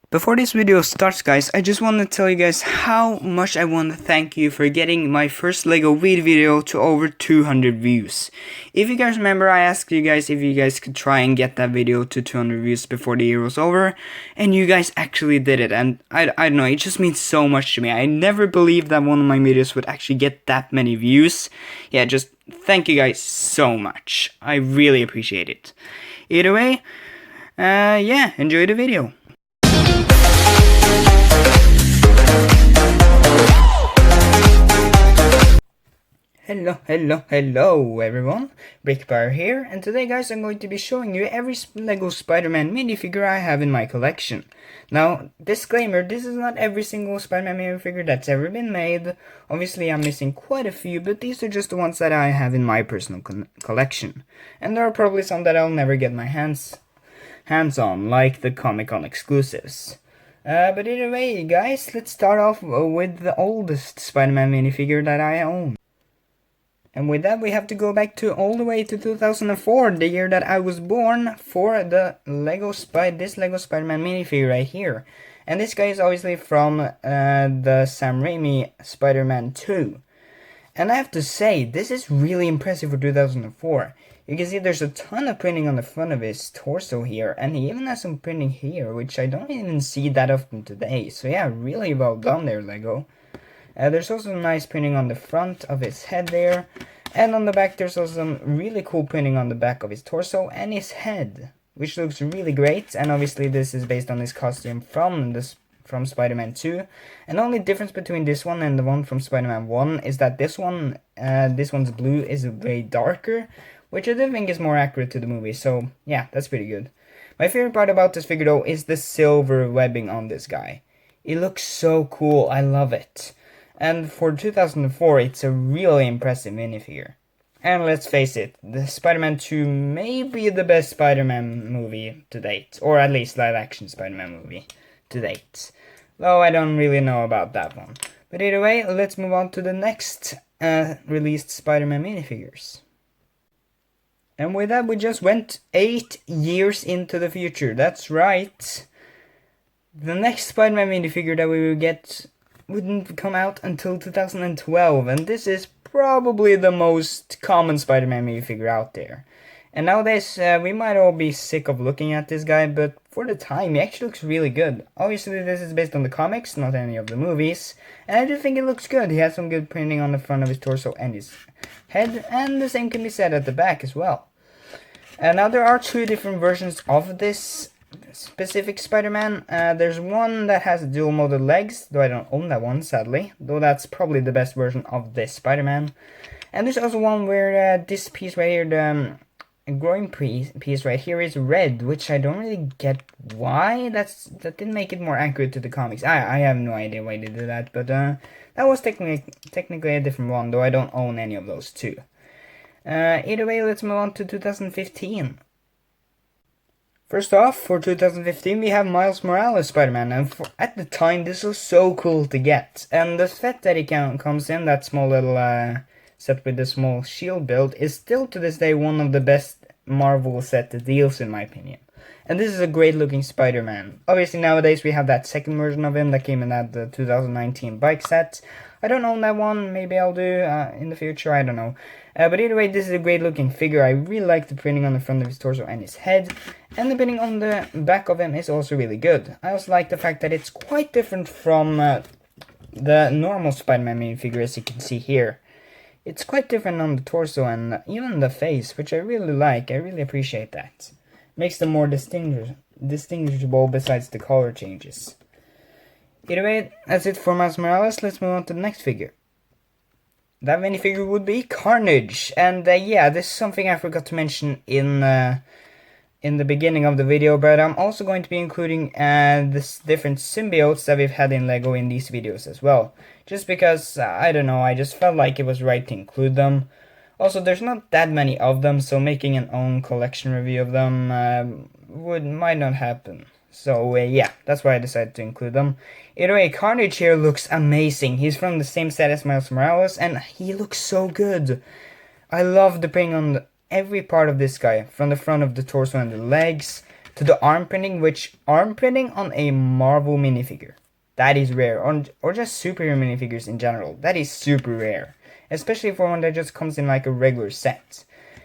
Before this video starts, guys, I just want to tell you guys how much I want to thank you for getting my first LEGO video to over 200 views. If you guys remember, I asked you guys if you guys could try and get that video to 200 views before the year was over, and you guys actually did it, and I don't know, it just means so much to me. I never believed that one of my videos would actually get that many views. Yeah, just thank you guys so much. I really appreciate it. Either way, yeah, enjoy the video. Hello everyone, Brickbar here, and today guys I'm going to be showing you every LEGO Spider-Man minifigure I have in my collection. Now, disclaimer, this is not every single Spider-Man minifigure that's ever been made. Obviously I'm missing quite a few, but these are just the ones that I have in my personal collection. And there are probably some that I'll never get my hands on, like the Comic-Con exclusives. But either way guys, let's start off with the oldest Spider-Man minifigure that I own. And with that, we have to go back to all the way to 2004, the year that I was born, for the this LEGO Spider-Man minifigure right here. And this guy is obviously from the Sam Raimi Spider-Man 2. And I have to say, this is really impressive for 2004. You can see there's a ton of printing on the front of his torso here, and he even has some printing here, which I don't even see that often today. So yeah, really well done there, LEGO. There's also some nice printing on the front of his head there, and on the back there's also some really cool printing on the back of his torso and his head, which looks really great. And obviously this is based on his costume from Spider-Man 2, and the only difference between this one and the one from Spider-Man 1 is that this one's blue is way darker, which I do think is more accurate to the movie, so yeah, that's pretty good. My favorite part about this figure though is the silver webbing on this guy. It looks so cool, I love it. And for 2004, it's a really impressive minifigure. And let's face it, the Spider-Man 2 may be the best Spider-Man movie to date, or at least live-action Spider-Man movie to date. Though I don't really know about that one. But either way, let's move on to the next released Spider-Man minifigures. And with that, we just went 8 years into the future. That's right. The next Spider-Man minifigure that we will get wouldn't come out until 2012, and this is probably the most common Spider-Man minifigure out there. And nowadays, we might all be sick of looking at this guy, but for the time, he actually looks really good. Obviously, this is based on the comics, not any of the movies, and I do think it looks good. He has some good printing on the front of his torso and his head, and the same can be said at the back as well. And now there are two different versions of this specific Spider-Man. There's one that has dual molded legs, though I don't own that one, sadly, though that's probably the best version of this Spider-Man. And there's also one where this piece right here, the groin piece right here, is red, which I don't really get why. That didn't make it more accurate to the comics. I have no idea why they did that, but that was technically a different one, though I don't own any of those two. Either way, let's move on to 2015. First off, for 2015, we have Miles Morales Spider-Man, and at the time, this was so cool to get. And the set that he comes in, that small little set with the small shield build, is still to this day one of the best Marvel set deals, in my opinion. And this is a great looking Spider-Man. Obviously, nowadays, we have that second version of him that came in that the 2019 bike set. I don't own that one, maybe I'll do in the future, I don't know. But either way, this is a great looking figure. I really like the printing on the front of his torso and his head, and the printing on the back of him is also really good. I also like the fact that it's quite different from the normal Spider-Man minifigure, as you can see here. It's quite different on the torso and even the face, which I really like. I really appreciate that. Makes them more distinguishable besides the color changes. Either way, that's it for Miles Morales. Let's move on to the next figure. That minifigure would be Carnage, and yeah, this is something I forgot to mention in the beginning of the video, but I'm also going to be including this different symbiotes that we've had in LEGO in these videos as well, just because, I don't know, I just felt like it was right to include them. Also, there's not that many of them, so making an own collection review of them might not happen. So yeah, that's why I decided to include them. Either way, Carnage here looks amazing. He's from the same set as Miles Morales, and he looks so good. I love the paint on every part of this guy, from the front of the torso and the legs, to the arm printing, which arm printing on a Marvel minifigure, that is rare, or just superhero minifigures in general, that is super rare, especially for one that just comes in like a regular set.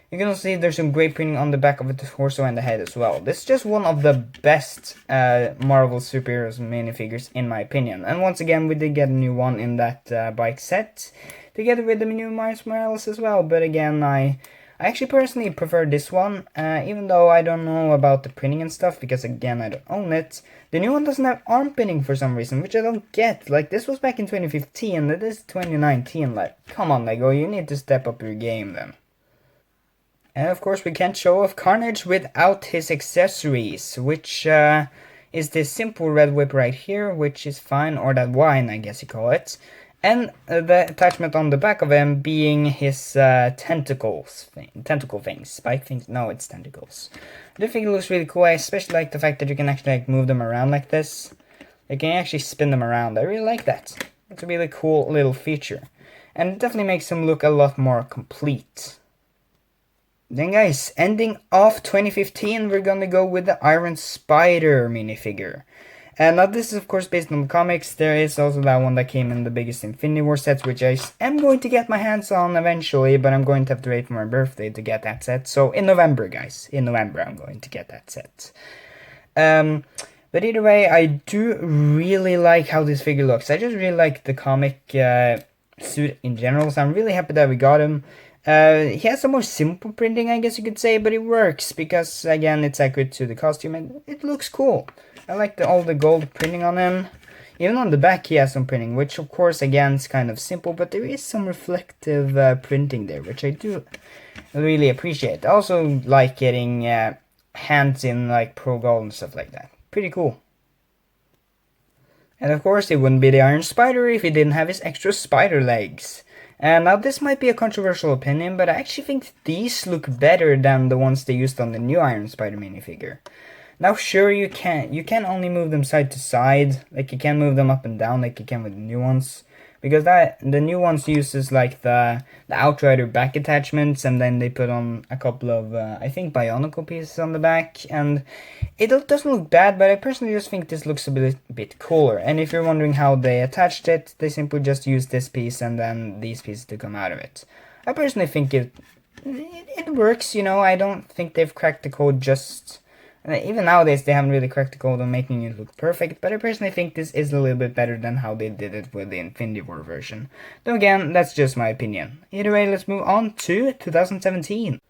You can also see there's some great printing on the back of the torso and the head as well. This is just one of the best Marvel superheroes minifigures in my opinion. And once again, we did get a new one in that bike set, together with the new Miles Morales as well. But again, I actually personally prefer this one, even though I don't know about the printing and stuff, because again, I don't own it. The new one doesn't have arm printing for some reason, which I don't get. Like, this was back in 2015, and this is 2019. Like, come on, Lego, you need to step up your game then. And of course we can't show off Carnage without his accessories, which is this simple red whip right here, which is fine, or that wine I guess you call it. And the attachment on the back of him being his tentacle things, spike things, no, it's tentacles. I do think it looks really cool. I especially like the fact that you can actually like move them around like this. You can actually spin them around. I really like that. It's a really cool little feature. And it definitely makes them look a lot more complete. Then guys, ending off 2015, we're gonna go with the Iron Spider minifigure. And now this is of course based on the comics. There is also that one that came in the biggest Infinity War sets, which I am going to get my hands on eventually, but I'm going to have to wait for my birthday to get that set. So in November, guys, in November I'm going to get that set. But either way, I do really like how this figure looks. I just really like the comic suit in general, so I'm really happy that we got him. He has some more simple printing, I guess you could say, but it works because, again, it's accurate to the costume and it looks cool. I like all the gold printing on him. Even on the back he has some printing, which of course, again, is kind of simple, but there is some reflective printing there, which I do really appreciate. I also like getting hands in like Pro Gold and stuff like that. Pretty cool. And of course, it wouldn't be the Iron Spider if he didn't have his extra spider legs. And now this might be a controversial opinion, but I actually think these look better than the ones they used on the new Iron Spider minifigure. Now sure, you can only move them side to side, like you can move them up and down like you can with the new ones. Because the new ones uses like the Outrider back attachments, and then they put on a couple of, I think, Bionicle pieces on the back. And it doesn't look bad, but I personally just think this looks a bit cooler. And if you're wondering how they attached it, they simply just used this piece and then these pieces to come out of it. I personally think it works, you know. I don't think they've cracked the code just... Even nowadays, they haven't really cracked the code on making it look perfect, but I personally think this is a little bit better than how they did it with the Infinity War version. Though again, that's just my opinion. Either way, let's move on to 2017.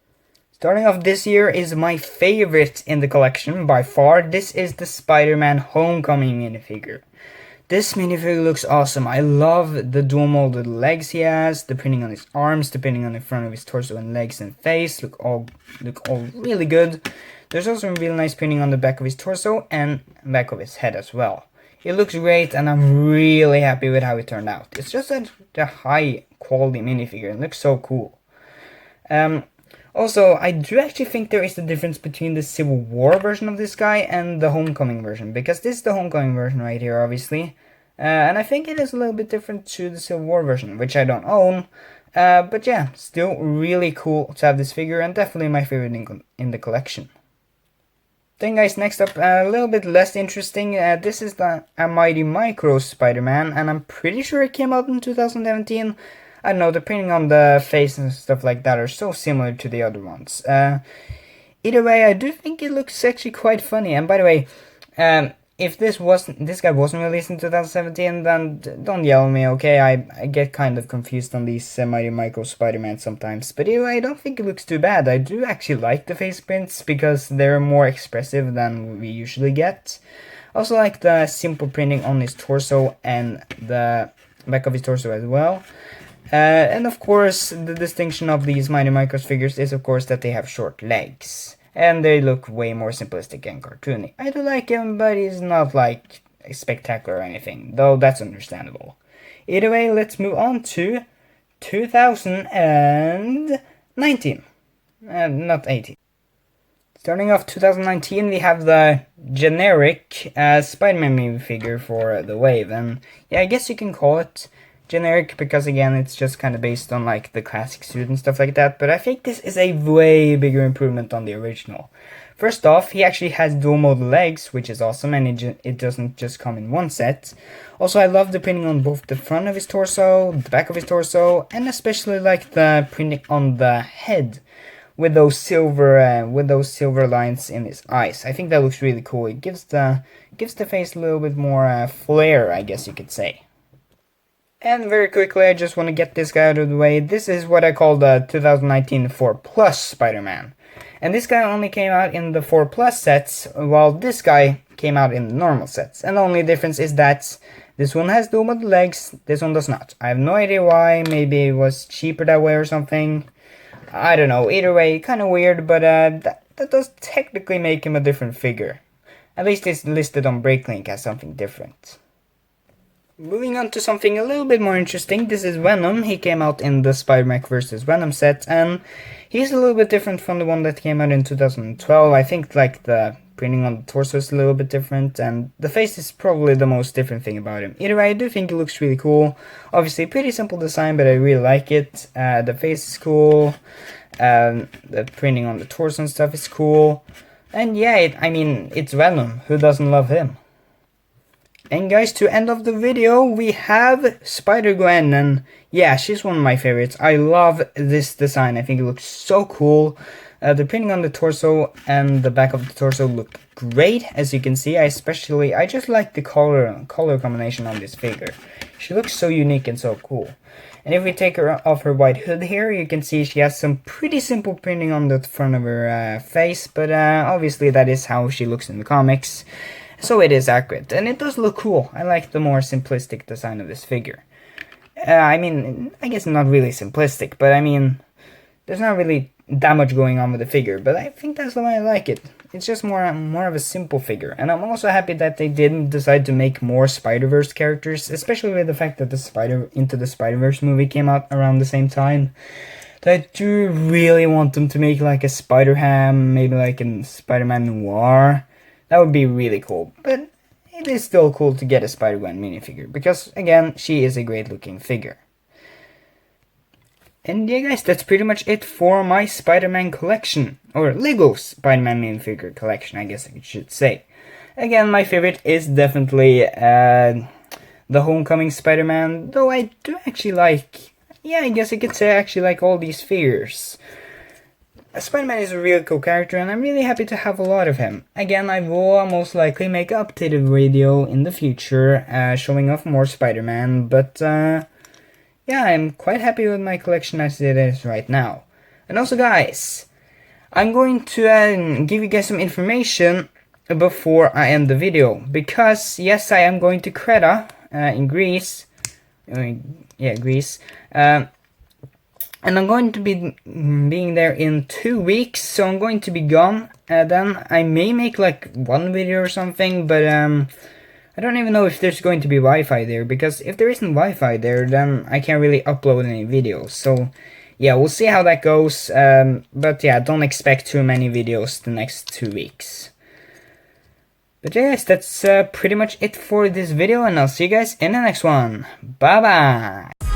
Starting off this year is my favorite in the collection by far. This is the Spider-Man Homecoming minifigure. This minifigure looks awesome. I love the dual molded legs he has, the printing on his arms, the printing on the front of his torso and legs and face look all really good. There's also a really nice printing on the back of his torso and back of his head as well. It looks great and I'm really happy with how it turned out. It's just a high quality minifigure and looks so cool. Also, I do actually think there is a difference between the Civil War version of this guy and the Homecoming version. Because this is the Homecoming version right here, obviously. And I think it is a little bit different to the Civil War version, which I don't own. But yeah, still really cool to have this figure and definitely my favorite in the collection. Then guys, next up, a little bit less interesting, this is the Mighty Micro Spider-Man, and I'm pretty sure it came out in 2017. I don't know, the printing on the face and stuff like that are so similar to the other ones. Either way, I do think it looks actually quite funny, and by the way, if this guy wasn't released in 2017, then don't yell at me, okay? I get kind of confused on these Mighty Micro Spider-Man sometimes. But anyway, I don't think it looks too bad. I do actually like the face prints because they're more expressive than we usually get. Also like the simple printing on his torso and the back of his torso as well. And of course, the distinction of these Mighty Micros figures is of course that they have short legs. And they look way more simplistic and cartoony. I do like him, but he's not like spectacular or anything, though that's understandable. Either way, let's move on to 2019. Not 18. Starting off 2019, we have the generic Spider-Man minifigure for the Wave. And yeah, I guess you can call it generic because again it's just kind of based on like the classic suit and stuff like that, but I think this is a way bigger improvement on the original. First off, he actually has dual model legs, which is awesome, and it doesn't just come in one set. Also, I love the printing on both the front of his torso, the back of his torso, and especially like the printing on the head with those silver lines in his eyes. I think that looks really cool. It gives the face a little bit more flair, I guess you could say. And very quickly, I just want to get this guy out of the way. This is what I call the 2019 4 Plus Spider-Man. And this guy only came out in the 4 Plus sets, while this guy came out in the normal sets. And the only difference is that this one has dual model legs, this one does not. I have no idea why. Maybe it was cheaper that way or something. I don't know. Either way, kind of weird, but that does technically make him a different figure. At least it's listed on BreakLink as something different. Moving on to something a little bit more interesting, this is Venom. He came out in the Spider-Man vs. Venom set, and he's a little bit different from the one that came out in 2012. I think like the printing on the torso is a little bit different, and the face is probably the most different thing about him. Either way, I do think it looks really cool. Obviously, pretty simple design, but I really like it. The face is cool, the printing on the torso and stuff is cool, and yeah, I mean, it's Venom. Who doesn't love him? And guys, to end of the video, we have Spider-Gwen, and yeah, she's one of my favorites. I love this design. I think it looks so cool. The printing on the torso and the back of the torso look great, as you can see. I just like the color combination on this figure. She looks so unique and so cool. And if we take her off her white hood here, you can see she has some pretty simple printing on the front of her face, but obviously that is how she looks in the comics. So it is accurate, and it does look cool. I like the more simplistic design of this figure. I mean, I guess not really simplistic, but I mean, there's not really that much going on with the figure, but I think that's the way I like it. It's just more of a simple figure, and I'm also happy that they didn't decide to make more Spider-Verse characters, especially with the fact that the Into the Spider-Verse movie came out around the same time. I do really want them to make like a Spider-Ham, maybe like a Spider-Man Noir. That would be really cool, but it is still cool to get a Spider-Gwen minifigure, because, again, she is a great-looking figure. And yeah, guys, that's pretty much it for my Spider-Man collection, or Lego Spider-Man minifigure collection, I guess I should say. Again, my favorite is definitely the Homecoming Spider-Man, though I do actually like, yeah, I guess I could say I actually like all these figures. Spider-Man is a really cool character, and I'm really happy to have a lot of him. Again, I will most likely make an updated video in the future, showing off more Spider-Man, but yeah, I'm quite happy with my collection as it is right now. And also, guys, I'm going to give you guys some information before I end the video, because yes, I am going to Creta in Greece. Yeah, Greece. And I'm going to be being there in 2 weeks, so I'm going to be gone. Then I may make like one video or something, but I don't even know if there's going to be Wi-Fi there, because if there isn't Wi-Fi there, then I can't really upload any videos. So yeah, we'll see how that goes. But yeah, don't expect too many videos the next 2 weeks. But yeah, guys, that's pretty much it for this video, and I'll see you guys in the next one. Bye bye!